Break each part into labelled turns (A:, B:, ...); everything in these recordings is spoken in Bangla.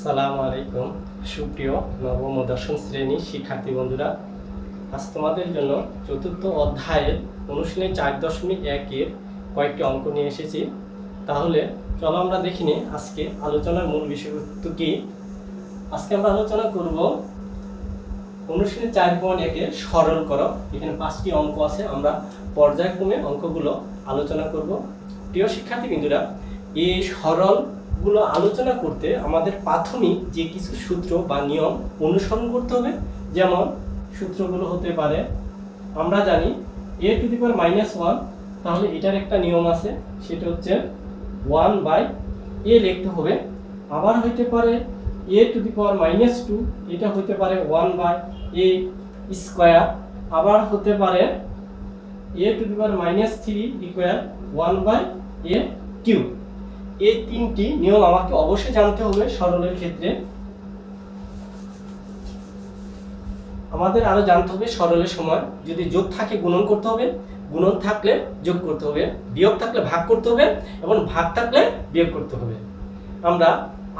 A: আসসালামু আলাইকুম সুপ্রিয় নবম ও দশম শ্রেণীর শিক্ষার্থী বন্ধুরা, আজ তোমাদের জন্য চতুর্থ অধ্যায়ের অনুশীলনী 4.1-এর কয়েকটি অঙ্ক নিয়ে এসেছি। তাহলে চলো আমরা দেখি নিই আজকে আলোচনার মূল বিষয়বস্তু কি। আজকে আমরা আলোচনা করব অনুশীলনী 4.1-এর সরল করো। এখানে 5টি অঙ্ক আছে, আমরা পর্যায়ক্রমে অঙ্কগুলো আলোচনা করব। প্রিয় শিক্ষার্থী বন্ধুরা, এই সরল গুলো আলোচনা করতে আমাদের প্রাথমিক যে কিছু সূত্র বা নিয়ম অনুসরণ করতে হবে। যেমন সূত্রগুলো হতে পারে, আমরা জানি a⁻−1, তাহলে এটার একটা নিয়ম আছে, সেটা হচ্ছে 1/a লিখতে হবে। আবার হইতে পারে a⁻−2, এটা হতে পারে 1/a²। আবার হতে পারে a⁻−3 = 1/a³। এই তিনটি নিয়ম আমাকে অবশ্যই জানতে হবে সরলের ক্ষেত্রে। আমাদের আরো জানতে হবে সরলের সময় যদি যোগ থাকে গুণন করতে হবে, গুণন থাকলে যোগ করতে হবে, বিয়োগ থাকলে ভাগ করতে হবে এবং ভাগ থাকলে বিয়োগ করতে হবে। আমরা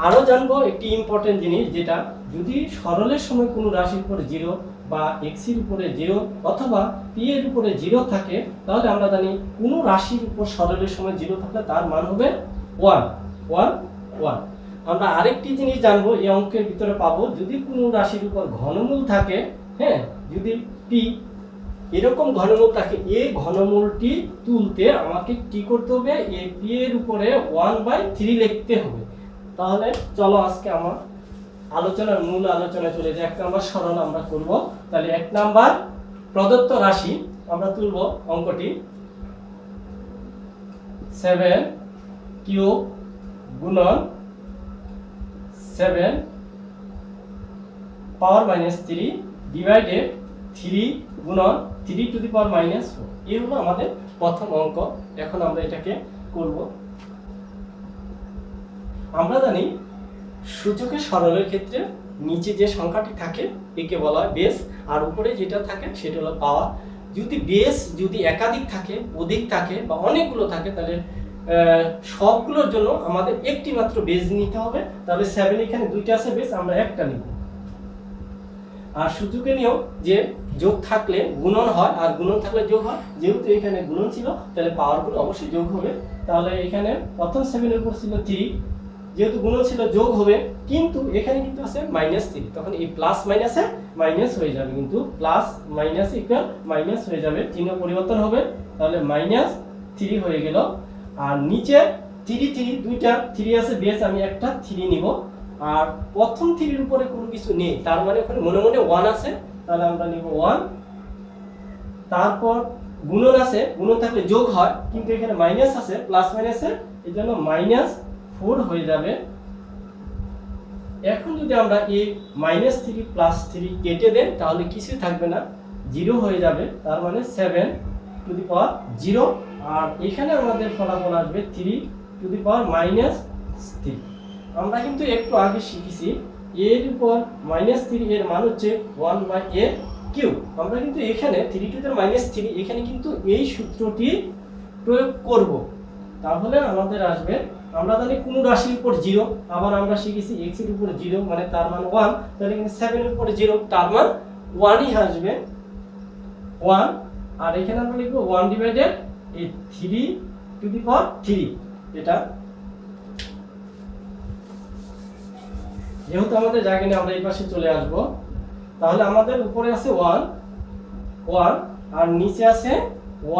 A: আরো জানবো একটি ইম্পর্টেন্ট জিনিস, যেটা যদি সরলের সময় কোনো রাশির উপরে 0 বা x এর উপরে 0 অথবা p এর উপরে 0 থাকে, তাহলে আমরা জানি কোনো রাশির উপর সরলের সময় 0 থাকলে তার মান হবে 1 1 1। আমরা আরেকটি জিনিস জানবো এই অঙ্কের ভিতরে পাবো, যদি কোনো রাশির উপর ঘনমূল থাকে, হ্যাঁ, যদি p এরকম ঘনমূল থাকে, এই ঘনমূলটি তুলতে আমাকে কি করতে হবে, এই p এর উপরে 1/3 লিখতে হবে। তাহলে চলো আজকে আমার আলোচনার মূল আলোচনায় চলে যাই। 1 নাম্বার সরল আমরা করব। তাহলে 1 নাম্বার প্রদত্ত রাশি আমরা তুলব অঙ্কটি 7³ গুণন 7 পাওয়ার -3 ডিভাইডেড 3 গুণন 3⁻⁻4। এই হলো আমাদের প্রথম অঙ্ক। এখন আমরা এটাকে করব। আমরা জানি সূচকের সরলের ক্ষেত্রে নিচে যে সংখ্যাটি থাকে একে বলা হয় বেস, আর উপরে যেটা থাকে সেটা হলো পাওয়ার। যদি বেস যদি একাধিক থাকে, অধিক থাকে বা অনেকগুলো থাকে, তাহলে সবগুলোর জন্য আমাদের একটি মাত্র বেস নিতে হবে। তাহলে 7 এখানে দুইটা আছে বেস, আমরা একটা নিব। আর সূচকের নিয়ম যে যোগ থাকলে গুণন হয় আর গুণন থাকলে যোগ হয়, যেহেতু এখানে গুণন ছিল তাহলে পাওয়ারগুলো অবশ্যই যোগ হবে। তাহলে এখানে প্রথম 7 এর উপর ছিল 3, যেহেতু গুণন ছিল যোগ হবে, কিন্তু এখানে কিন্তু আছে -3, তখন এই প্লাস মাইনাসে মাইনাস হয়ে যাবে, কিন্তু প্লাস মাইনাস ইকুয়াল মাইনাস হয়ে যাবে, চিহ্ন পরিবর্তন হবে। তাহলে -3 হয়ে গেল। আর নিচে 3 দুইটা 3 আছে বেস, আমি একটা 3 নিব। আর প্রথম 3 এর উপরে কোনো কিছু নেই, তার মানে ওখানে মনে মনে 1 আছে, তাহলে আমরা নিব 1। তারপর গুণন আছে, গুণন থাকলে যোগ হয়, কিন্তু এখানে মাইনাস আছে, প্লাস মাইনাসে, এই জন্য -4 হয়ে যাবে। এখন যদি আমরা এই -3 +3 কেটে দেন, তাহলে কিছুই থাকবে না, 0 হয়ে যাবে। তার মানে 7⁻0। আর এখানে আমাদের ফলাফল আসবে 3⁻−3। আমরা কিন্তু একটু আগে শিখেছি এর উপর -3 এর মান হচ্ছে 1/a³। আমরা কিন্তু এখানে 3⁻³ এখানে কিন্তু এই সূত্রটি প্রয়োগ করব। তাহলে আমাদের আসবে, আমরা জানি কোন রাশির উপর 0, আবার আমরা শিখেছি x এর উপর 0 মানে তার মান 1, তাহলে এখানে 7 এর উপর 0 তার মান 1ই আসবে, 1। আর এখানে আমরা লিখব 1/3, এটা যেহেতু আমাদের জায়গা নেই, আমরা এই পাশে চলে আসব। তাহলে আমাদের উপরে আছে 1 আর নিচে আছে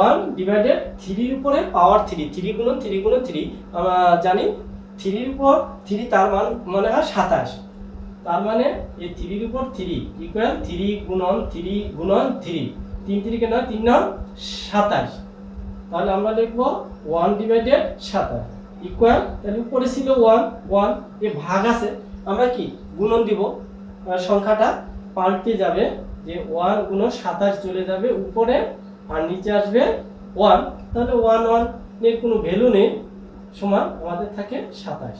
A: 1/3 এর উপরে পাওয়ার 3, 3 গুণন 3 গুণন 3, আমরা জানি 3 এর উপর 3 তার মান মনে হয় 27। তার মানে এই 3 এর উপর 3 ইকুয়াল 3 গুণন 3 গুণন 3, 3 3 কে 9, 3 9 27। তাহলে আমরা লিখব 1/27 ইকুয়াল, তাহলে উপরে ছিল 1 এ ভাগ আছে, আমরা কি গুণন দিব, সংখ্যাটা পাল্টে যাবে, যে 1 গুণন 27 চলে যাবে উপরে, আর নিচে আসবে 1। তাহলে 1 এর কোনো ভ্যালু নেই, সমান আমাদের থাকে 27।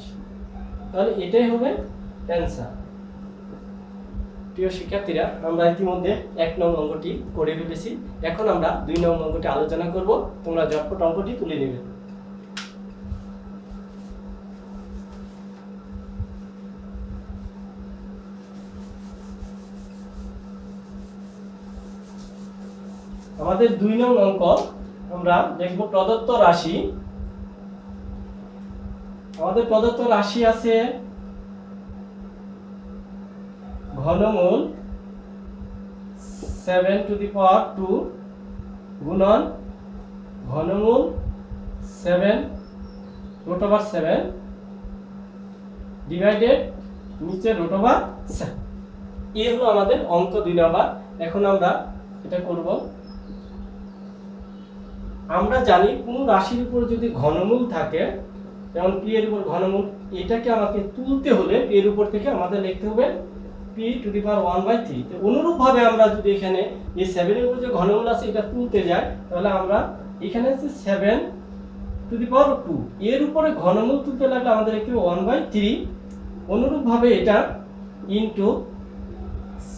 A: তাহলে এটাই হবে অ্যান্সার। প্রিয় শিক্ষার্থীরা, আমরা ইতিমধ্যে 1 নং অঙ্কটি করে ফেলেছি। এখন আমরা 2 নং অঙ্কটি আলোচনা করব। তোমরা ঝটপট অঙ্কটি তুলে নেবে। আমাদের 2 নং অঙ্ক আমরা দেখব প্রদত্ত রাশি। আমাদের প্রদত্ত রাশি আছে ঘনমূল 7 টু দি পাওয়ার 2 গুণন ঘনমূল 7 রুট ওভার 7 ডিভাইডেড নিচে রুট ওভার 7। এই হলো আমাদের অঙ্ক 2 নাম্বার। এখন আমরা এটা করব। আমরা জানি কোন রাশির উপর যদি ঘনমূল থাকে, যেমন p এর উপর ঘনমূল, এটাকে আমাকে তুলতে হলে p এর উপর থেকে আমাদের লিখতে হবে p টু দি পাওয়ার 1/3। তো অনুরূপ ভাবে আমরা যদি এখানে এই 7 এর উপর যে ঘনমূল আছে এটা তুলতে যাই, তাহলে আমরা এখানে আছে 7 টু দি পাওয়ার 2, এর উপরে ঘনমূল তুলতে লাগলে আমাদের লিখতে হবে 1/3। অনুরূপ ভাবে এটা ইনটু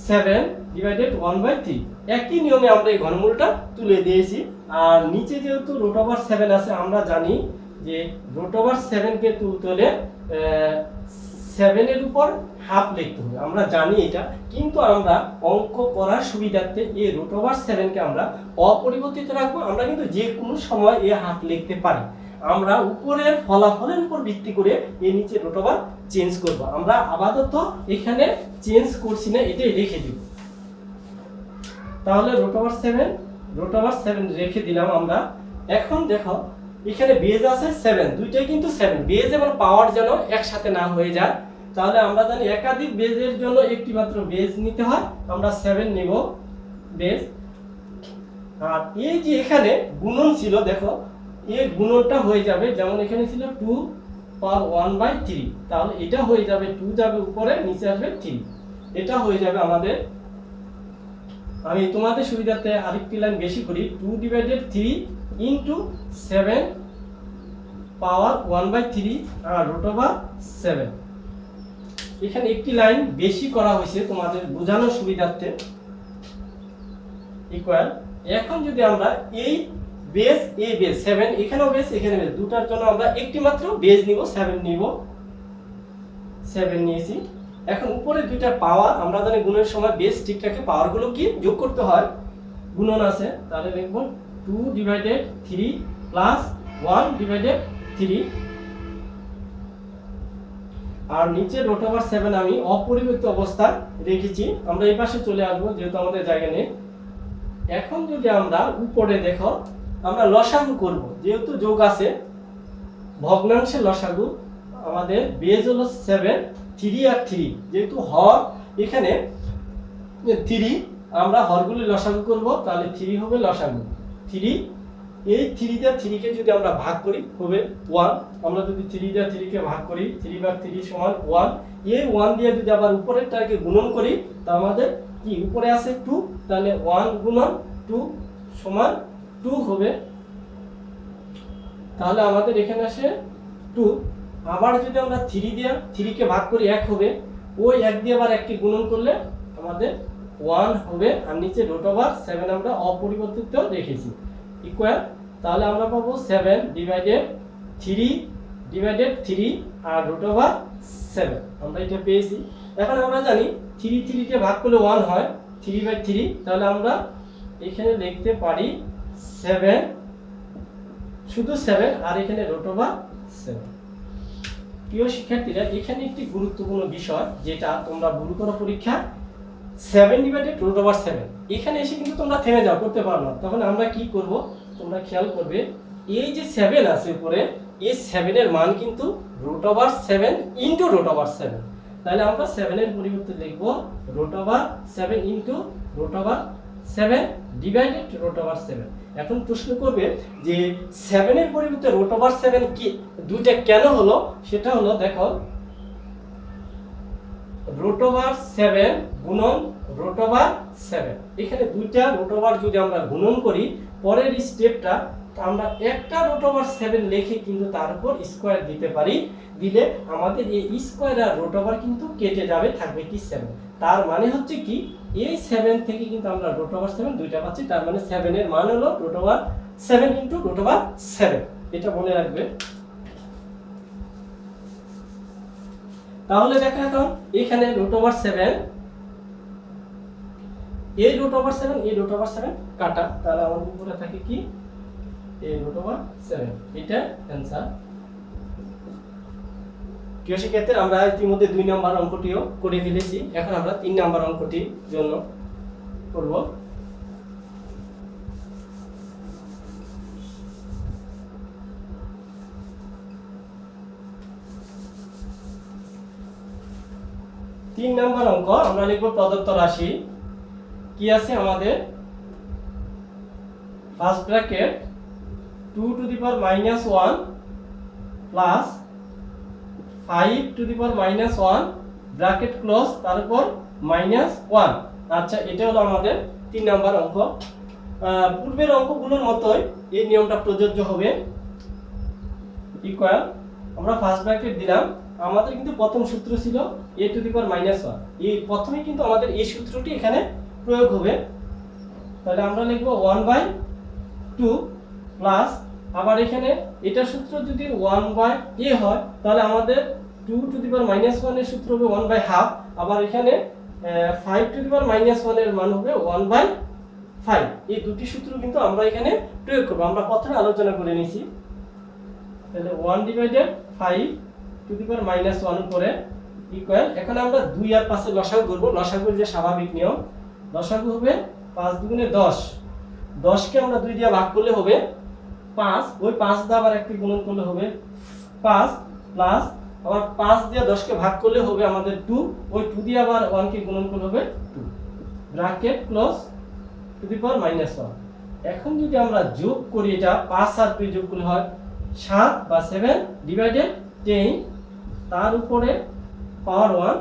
A: 7 ডিভাইডেড 1/3। একই নিয়মে আমরা এই ঘনমূলটা তুলে দিয়েছি। আর নিচে যেহেতু রুট ওভার 7 আছে, আমরা জানি যে রুট ওভার 7 কে তুলতে হলে 7 এর উপর হাফ লিখতে হবে, আমরা জানি এটা। কিন্তু আমরা অঙ্ক করার সুবিধার্থে এই রুট ওভার 7 কে আমরা অপরিবর্তিত রাখবো। আমরা কিন্তু যে কোনো সময় এই হাফ লিখতে পারি। আমরা উপরের ফলাফলের উপর ভিত্তি করে এর নিচে রুট ওভার চেঞ্জ করব। আমরা আপাতত এখানে চেঞ্জ করছি না, এটাই রেখে দিব। তাহলে রুট ওভার 7 রেখে দিলাম আমরা। এখন দেখো এখানে বেজ আছে 7, দুইটাই কিন্তু 7। বেজ এবং পাওয়ার যেন একসাথে না হয়ে যায়। তাহলে আমরা জানি একাধিক বেজের জন্য একটি মাত্র বেজ নিতে হয়, আমরা 7 নিব বেজ। আর এই যে এখানে গুণন ছিল, দেখো এই গুণনটা হয়ে যাবে, যেমন এখানে ছিল 2 পাওয়ার 1/3, তাহলে এটা হয়ে যাবে 2 যাবে উপরে, নিচে আসবে 3। এটা হয়ে যাবে আমাদের, আমি তোমাদের সুবিধাতে আরেকটি লাইন বেশি করি, 2 ডিভাইডেড 3 ইনটু 7 পাওয়ার 1/3 আর রুট ওভার 7। এখানে একটি লাইন বেশি করা হয়েছে তোমাদের বোঝানোর সুবিধার্থে, ইকুয়াল। এখন যদি আমরা এই বেস, এই বেস 7, এখানেও বেস এখানে বেস, দুটার জন্য আমরা একটি মাত্র বেস নিব, 7 নিব, 7 নিয়েছি। এখন উপরে দুইটা পাওয়ার, আমরা জানি গুণের সময় বেস ঠিক রাখে পাওয়ারগুলো কি যোগ করতে হয়, গুণন আছে, তাহলে লিখব 2 ডিভাইডেড 3 প্লাস 1 ডিভাইডেড 3। আর নিচে রুট ওভার 7 আমি অপরিবর্তিত অবস্থায় রেখেছি। আমরা এই পাশে চলে আসবো যেহেতু আমাদের জায়গা নেই। এখন যদি আমরা উপরে দেখো, আমরা লসাগু করব, যেহেতু যোগ আছে, ভগ্নাংশের লসাগু। আমাদের বেজ হলো 7, 3 আর 3, যেহেতু হর এখানে 3, আমরা হরগুলি লসাগু করব, তাহলে 3 হবে লসাগু 3। এই 3 দিয়ে 3 কে যদি আমরা ভাগ করি হবে 1। আমরা যদি 3 দিয়ে 3 কে ভাগ করি, 3/3 সমান 1। এই 1 দিয়ে যদি আবার উপরেরটাকে গুণন করি, তা আমাদের কি উপরে আছে 2, তাহলে 1 গুণন 2 সমান 2 হবে। তাহলে আমাদের এখানে আসে 2। আবার যদি আমরা 3 দিয়ে 3 কে ভাগ করি 1 হবে, ওই 1 দিয়ে আবার একটি গুণন করলে আমাদের 1 হবে। আর নিচে রুট ওভার 7 আমরা অপরিবর্তিত রেখেছি, ইকুয়াল। তাহলে আমরা পাবো 7 ডিভাইডেড 3 আর রুট ওভার 7, আমরা এটা পেয়েছি। এখন আমরা জানি 3 কে ভাগ করলে 1 হয়, 3/3। তাহলে আমরা এখানে লিখতে পারি 7, শুধু 7, আর এখানে রুট ওভার 7। প্রিয় শিক্ষার্থীরা, এখানে একটি গুরুত্বপূর্ণ বিষয় যেটা তোমরা গুরুতর পরীক্ষা 7 ডিভাইডেড রুট ওভার 7, এখানে এসে কিন্তু তোমরা থেমে যাও, করতে পারো না। তখন আমরা কি করব, তোমরা খেয়াল করবে, এই যে 7 আছে উপরে, এই 7 এর মান কিন্তু root over 7 into root over 7। তাহলে আমরা 7 এর পরিবর্তে লিখব root over 7 into root over 7 divided root over 7। এখন প্রশ্ন করবে যে 7 এর পরিবর্তে রুট ওভার 7 কি দুইটা কেন হলো, সেটা হলো দেখো, রুট ওভার 7 গুণন রুট ওভার 7, এখানে দুইটা রুট ওভার যদি আমরা গুণন করি, পরের স্টেপটা আমরা একটা রুট ওভার 7 লিখে কিন্তু তার উপর স্কয়ার দিতে পারি। দিলে আমাদের এই স্কয়ার আর রুট ওভার কিন্তু কেটে যাবে, থাকবে কি 7। তার মানে হচ্ছে কি, এই 7 থেকে কিন্তু আমরা রুট ওভার 7 দুইটা পাচ্ছি। তার মানে 7 এর মান হলো root over 7 into root over 7, এটা মনে রাখবে। তাহলে দেখো এখন এখানে root over 7 a root over 7 a root over 7 কাটা, তাহলে আমাদের উপরে থাকে কি a রুট ওভার 7, এটা অ্যানসার। প্রিয় শিক্ষার্থী, আমরা ইতিমধ্যে 2 নম্বর অঙ্কটিও করে ফেলেছি, এখন আমরা 3 নম্বর অঙ্কটির জন্য করব। তিন নম্বর অঙ্ক আমরা লিখব প্রদত্ত রাশি কি আছে আমাদের, first bracket 2 to the power -1 plus 5 two the power -1 bracket close, তারপর -1। আচ্ছা, এটা হলো আমাদের 3 নম্বর অঙ্ক। পূর্বের অঙ্কগুলোর মতোই এই নিয়মটা প্রযোজ্য হবে। ইকুয়াল, আমরা ফার্স্ট ব্র্যাকেট দিলাম, আমাদের কিন্তু প্রথম সূত্র ছিল a টু দি পাওয়ার -1, এই প্রথমে কিন্তু আমাদের এই সূত্রটি এখানে প্রয়োগ হবে। তাহলে আমরা লিখব 1/2 প্লাস, আবার এখানে এটা সূত্র যদি 1/a হয় তাহলে আমাদের 2 টু দি পাওয়ার -1 এর সূত্র হবে 1/2, আবার এখানে 5 টু দি পাওয়ার -1 এর মান হবে 1/5। এই দুটি সূত্র কিন্তু আমরা এখানে প্রয়োগ করব, আমরা প্রথমে আলোচনা করে নিয়েছি। তাহলে 1/5 টু দি পাওয়ার -1 উপরে ইকুয়াল, এখন আমরা 2 আর 5 এর লসাগু করব। লসাগুর যে স্বাভাবিক নিয়ম, লসাগু হবে 5 দুগুণে 10, 10 কে আমরা 2 দিয়ে ভাগ করলে হবে 5, ওই 5 দিয়ে আবার একটি গুণন করলে হবে 5, প্লাস আবার 5 দিয়ে 10 কে ভাগ করলে হবে আমাদের 2, ওই 2 দিয়ে আবার 1 কে গুণন করলে হবে 2, bracket close to the power -1। এখন যদি আমরা যোগ করি, এটা 5 আর 2 যোগ করলে হয় 7 বা 7 ডিভাইডেড 10, তার উপরে পাওয়ার 1।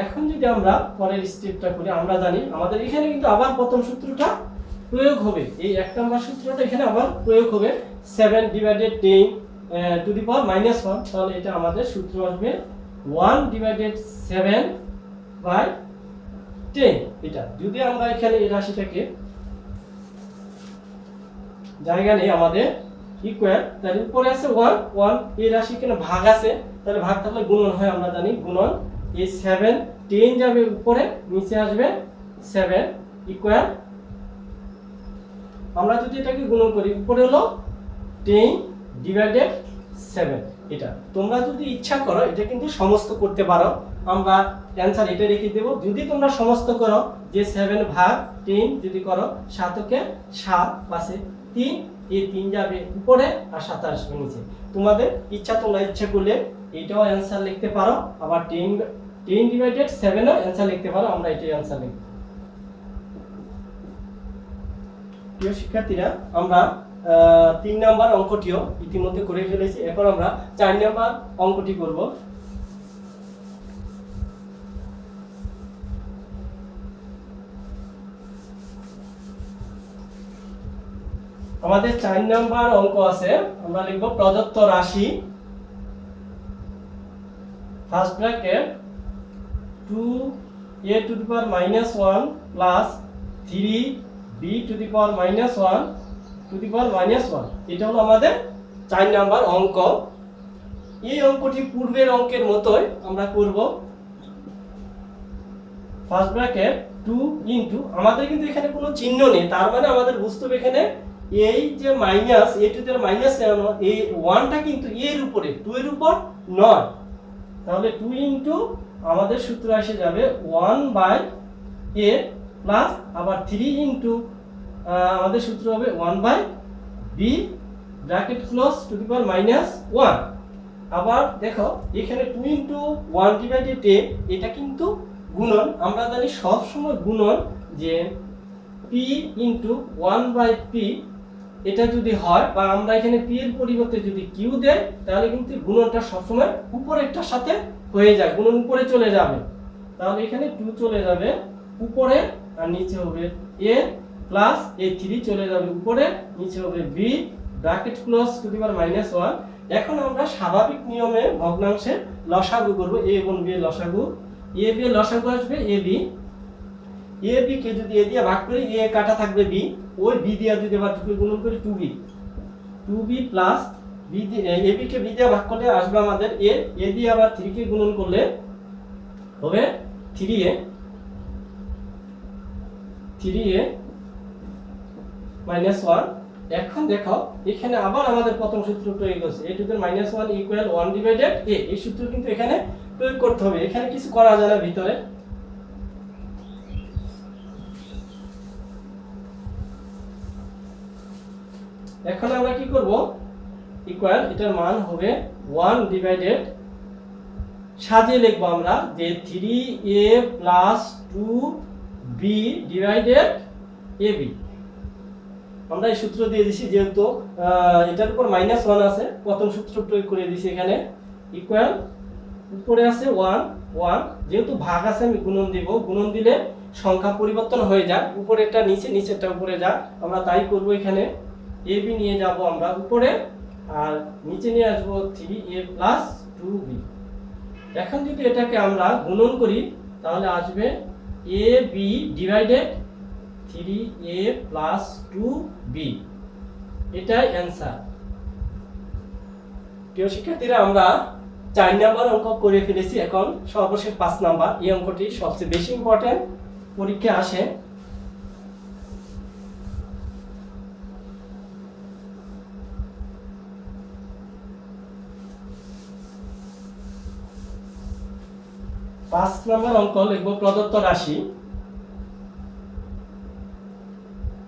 A: এখন যদি আমরা পরের স্টেপটা করি, আমরা জানি আমাদের এখানে কিন্তু আবার প্রথম সূত্রটা প্রয়োগ হবে, এই 1 নম্বর সূত্রটা এখানে আবার প্রয়োগ হবে 7 ডিভাইডেড 10 টু দি পাওয়ার -1, তাহলে এটা আমাদের সূত্র আসবে 1/7/10। এটা যদি আমরা এখানে এই রাশিটাকে জায়গা নেই আমাদের ইকুয়াল, তাহলে উপরে আছে 1, 1 এই রাশি এখানে ভাগ আছে, তাহলে ভাগ থাকলে গুণন হয়, আমরা জানি গুণন, এই 7 10 যাবে উপরে, নিচে আসবে 7 ইকুয়াল, আমরা যদি এটাকে গুণন করি উপরে হলো 10 ডিভাইডেড 7। এটা তোমরা যদি ইচ্ছা করো এটা কিন্তু সমস্ত করতে পারো, আমরা অ্যানসার এটা রেখে দেব। যদি তোমরা সমস্ত করো, যে 7 ভাগ 10 যদি করো, 7 কে 7 পাশে 3, এই 3 যাবে উপরে আর 7 আসবে নিচে। তোমাদের ইচ্ছা, তোমরা ইচ্ছা করলে এইটাও অ্যানসার লিখতে পারো, আবার 10 ডিভাইডেড 7 ও অ্যানসার লিখতে পারো, আমরা এটাই অ্যানসার লিখব। প্রিয় শিক্ষার্থীরা, আমরা 3 নম্বর অঙ্কটিও ইতিমধ্যে করে ফেলেছি, এখন আমরা 4 নম্বর অঙ্কটি করব। আমাদের 4 নম্বর অঙ্ক আছে, আমরা লিখব প্রদত্ত রাশি, first bracket 2a to the power -1 plus 3b to the power -1 to the power -1, এটা হলো আমাদের 4 নম্বর অঙ্ক। এই অঙ্কটি পূর্বের অঙ্কের মতোই আমরা করব। ফার্স্ট ব্র্যাকেট 2 ইনটু, আমাদের কিন্তু এখানে কোনো চিহ্ন নেই, তার মানে আমাদের বুঝতে হবে এখানে এই যে minus a two the power -1, এই 1টা কিন্তু এর উপরে, 2 এর উপর নয়, তাহলে 2 ইনটু আমাদের সূত্র এসে যাবে 1/a প্লাস আবার 3 ইনটু আমাদের সূত্র হবে 1/b bracket close to the power -1। আবার দেখো এখানে 2 ইনটু 1 ডিভাইডেড a, এটা কিন্তু গুণন, আমরা জানি সব সময় গুণন যে p ইনটু 1/p, এটা যদি হয় বা আমরা এখানে p এর পরিবর্তে যদি q দেই, তাহলে কিন্তু গুণনটা সবসময় উপরেরটার সাথে হয়ে যায়, গুণন উপরে চলে যাবে, তাহলে এখানে 2 চলে যাবে উপরে আর নিচে হবে a প্লাস এই 3 চলে যাবে উপরে, নিচে হবে b bracket close to the power -1। এখন আমরা স্বাভাবিক নিয়মে ভগ্নাংশের লসাগু করব, a এবং b এর লসাগু। a b এর লসাগু আসবে ab, ab কে যদি a দিয়ে ভাগ করি, a কাটা থাকবে b, ওই b দিয়ে যদি আবার 2 কে গুণন করি 2b প্লাস b দিয়ে ab কে b দিয়ে ভাগ করলে আসবে আমাদের a দিয়ে আবার 3 কে গুণন করলে হবে 3a 3a মাইনাস 1। এখন দেখো এখানে আবার আমাদের প্রথম সূত্র প্রয়োগ হচ্ছে a to the minus 1 equal 1 divided a। এই সূত্র কিন্তু এখানে প্রয়োগ করতে হবে, এখানে কিছু করা যায় না ভিতরে। এখন আমরা কি করব, ইকুয়াল এটার মান হবে 1 ডিভাইডেড, সাজিয়ে লিখবো আমরা যে 3a plus 2b divided ab। আমরা এই সূত্র দিয়ে দিছি, যেহেতু এটার উপর মাইনাস 1 আছে, প্রথম সূত্র প্রয়োগ করে দিছি এখানে। ইকুয়াল উপরে আছে 1 1, যেহেতু ভাগ আছে আমি গুণন দিব, গুণন দিলে সংখ্যা পরিবর্তন হয়ে যায়, উপরেরটা নিচে নিচেরটা উপরে যায়, আমরা তাই করব। এখানে ab নিয়ে যাব আমরা উপরে, আর নিচে নিয়ে আসব 3a প্লাস 2b। এখন যদি এটাকে আমরা গুণন করি তাহলে আসবে ab divided 3a plus 2b, এটাই অ্যান্সার। প্রিয় শিক্ষার্থীরা, আমরা 4 নাম্বার অঙ্ক করে ফেলেছি, এখন সর্বশেষ 5 নাম্বার। এই অঙ্কটি সবচেয়ে বেশি ইম্পর্টেন্ট, পরীক্ষায় আসে। পাঁচ নম্বর অঙ্ক লিখব প্রদত্ত রাশি।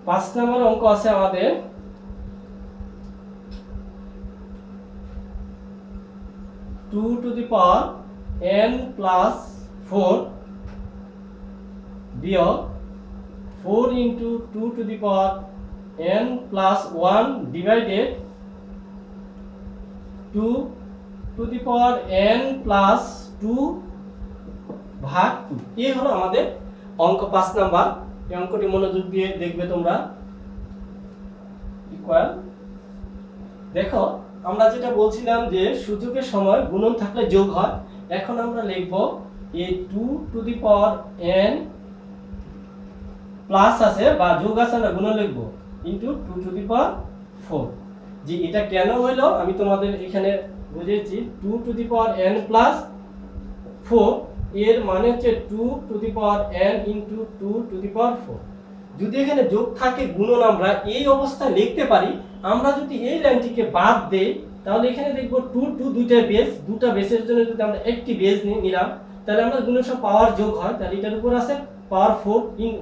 A: 5 নম্বর অঙ্ক আছে আমাদের 2 to the power n plus 4 বিয়োগ 4 into 2 to the power n plus 1 divided 2 to the power n plus 2 ভাগ 2। এই হলো আমাদের অঙ্ক 5 নাম্বার। এই অঙ্কটি মনোযোগ দিয়ে দেখবে তোমরা। ইকুয়াল, দেখো আমরা যেটা বলছিলাম যে সূচকের সময় গুণন থাকলে যোগ হয়, এখন আমরা লিখব এই 2 to the power n plus আছে বা যোগ আছে, আমরা গুণন লিখব ইনটু 2 টু দি পাওয়ার 4। যে এটা কেন হলো আমি তোমাদের এখানে বুঝিয়েছি। 2 to the power n plus 4 এর মানে হচ্ছে 2 to the power n into 2 to the power 4। যদি এখানে যোগ থাকে গুণন আমরা এই অবস্থায় লিখতে পারি। আমরা যদি এই লাইনটিকে বাদ দেই তাহলে এখানে দেখব 2 2 দুইটা বেস, দুটো বেসের জন্য যদি আমরা একটি বেস নিলাম তাহলে আমরা গুণন সব পাওয়ার যোগ হয়, তাহলে এটার উপর আছে পাওয়ার 4,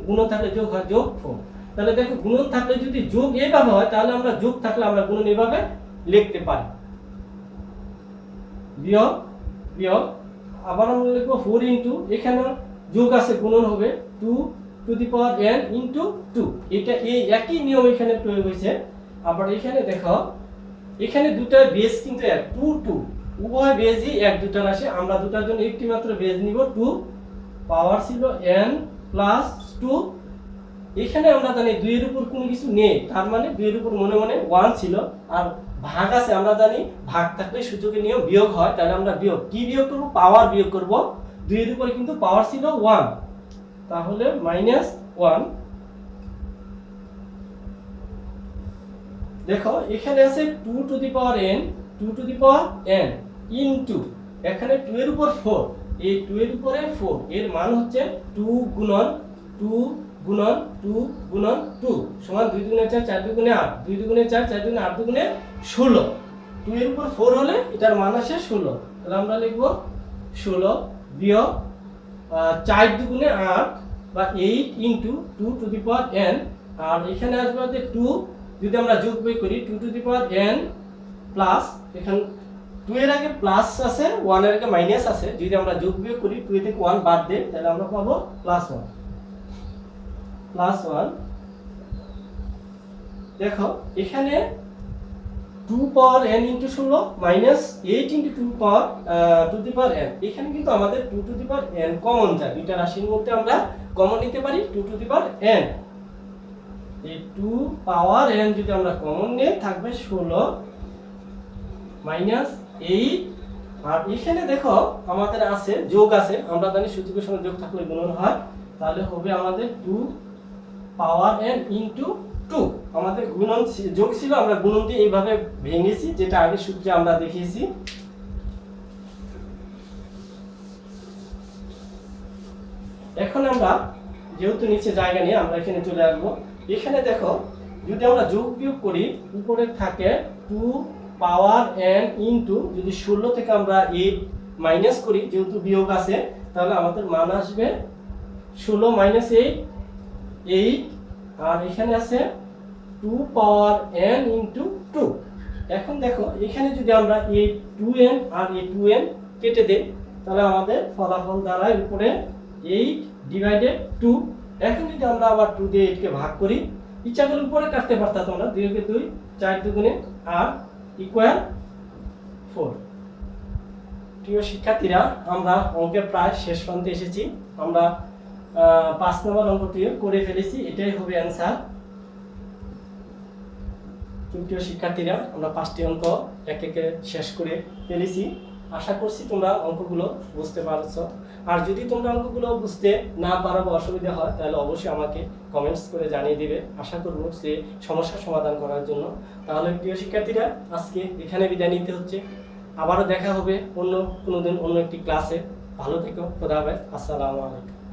A: গুণন থাকলে যোগ হয় যোগ 4। তাহলে দেখো গুণন থাকলে যদি যোগ এইভাবে হয় তাহলে আমরা যোগ থাকলে আমরা গুণন এইভাবে লিখতে পারি। বিয়োগ বিয়োগ আবার আমরা লিখব 4 ইনটু, এখানে যোগ আছে গুণন হবে 2 to the power n into 2। এটা এই একই নিয়ম এখানে প্রয়োগ হয়েছে। আবার এখানে দেখো এখানে দুটো বেস কিন্তু এক, 2 2 উভয় বেসই এক, দুটো রাশি, আমরা দুটার জন্য একটি মাত্র বেস নিব 2। পাওয়ার ছিল n প্লাস 2। এখানে আমরা জানি 2 এর উপর কোনো কিছু নেই, তার মানে 2 এর উপর মনে মনে 1 ছিল, আর ভাগ আছে আমরা জানি ভাগ থাকলে সূচকের নিয়ম বিয়োগ হয়, তাহলে আমরা বিয়োগ কি বিয়োগ করব, পাওয়ার বিয়োগ করব। 2 এর উপর কিন্তু পাওয়ার ছিল 1, তাহলে মাইনাস 1। দেখো এখানে আছে 2 to the power n, 2 to the power n into এখানে 2 এর উপর 4, এই 2 এর উপরে 4 এর মান হচ্ছে 2 গুণন 2 গুণন 2 গুণন 2 সমান 2 দুগুণে 4 4 দুগুণে 8, 2 দুগুণে 4 4 দুগুণে 8 দুগুণে 16। 2 এর উপর 4 হলে এটার মান আসে 16, তাহলে আমরা লিখব 16 বিয়োগ 4 দুগুণে 8 বা 8 into 2 to the power n, আর এখানে আসবে 2 যদি আমরা যোগ বিয়োগ করি 2 to the power n plus, এখানে 2 এর আগে প্লাস আছে 1 এর আগে মাইনাস আছে, যদি আমরা যোগ বিয়োগ করি 2 থেকে 1 বাদ দেই তাহলে আমরা পাবো প্লাস 1 প্লাস 1। দেখো এখানে 2 পাওয়ার n into 16 minus 8 into 2 power two the power n। এখানে কিন্তু আমাদের 2 to the power n common যায়, দুইটা রাশির মধ্যে আমরা কমন নিতে পারি 2 টু দি পাওয়ার n। এই 2 পাওয়ার n যদি আমরা কমন নিই থাকবে 16 মাইনাস 8, আর এখানে দেখো আমাদের আছে যোগ আছে, আমরা জানি সূচকের সঙ্গে যোগ থাকলে গুণন হয়, তাহলে হবে আমাদের 2 পাওয়ার n ইনটু 2। আমাদের গুণন যোগ ছিল, আমরা গুণন দিয়ে এইভাবে ভেঙেছি, যেটা আগের সূত্রে আমরা দেখিয়েছি। এখন আমরা যেহেতু নিচে জায়গা নেই আমরা এখানে চলে আসবো। এখানে দেখো যদি আমরা যোগ বিয়োগ করি উপরে থাকে 2 পাওয়ার n ইনটু যদি 16 থেকে আমরা 8 মাইনাস করি যেহেতু বিয়োগ আছে তাহলে আমাদের মান আসবে 16 মাইনাস 8 8 আর এখানে আছে 2 পাওয়ার n ইনটু 2। এখন দেখো এখানে যদি আমরা এই 2n আর এই 2n কেটে দেই তাহলে আমাদের ফলাফল দাঁড়ায় উপরে 8 ডিভাইডেড 2। এখন যদি আমরা আবার 2 দিয়ে 8 কে ভাগ করি ইচ্ছা করলে উপরে কাটতে পারতা তোমরা 2 কে 2 4 দুগুণে 8 ইকুয়াল 4। প্রিয় শিক্ষার্থীরা আমরা অঙ্কের প্রায় শেষ প্রান্তে এসেছি। আমরা 5 নম্বর অঙ্কটি করে ফেলেছি, এটাই হবে অ্যান্সার। প্রিয় শিক্ষার্থীরা আমরা 5টি অঙ্ক এক একে শেষ করে ফেলেছি। আশা করছি তোমরা অঙ্কগুলো বুঝতে পারছো। আর যদি তোমরা অঙ্কগুলো বুঝতে না পারো বা অসুবিধা হয় তাহলে অবশ্যই আমাকে কমেন্টস করে জানিয়ে দিবে। আশা করব যে সমস্যার সমাধান করার জন্য। তাহলে প্রিয় শিক্ষার্থীরা আজকে এখানে বিদায় নিতে হচ্ছে। আবারও দেখা হবে অন্য কোনো দিন অন্য একটি ক্লাসে। ভালো থেকো, খোদা হাফেজ, আসসালামু আলাইকুম।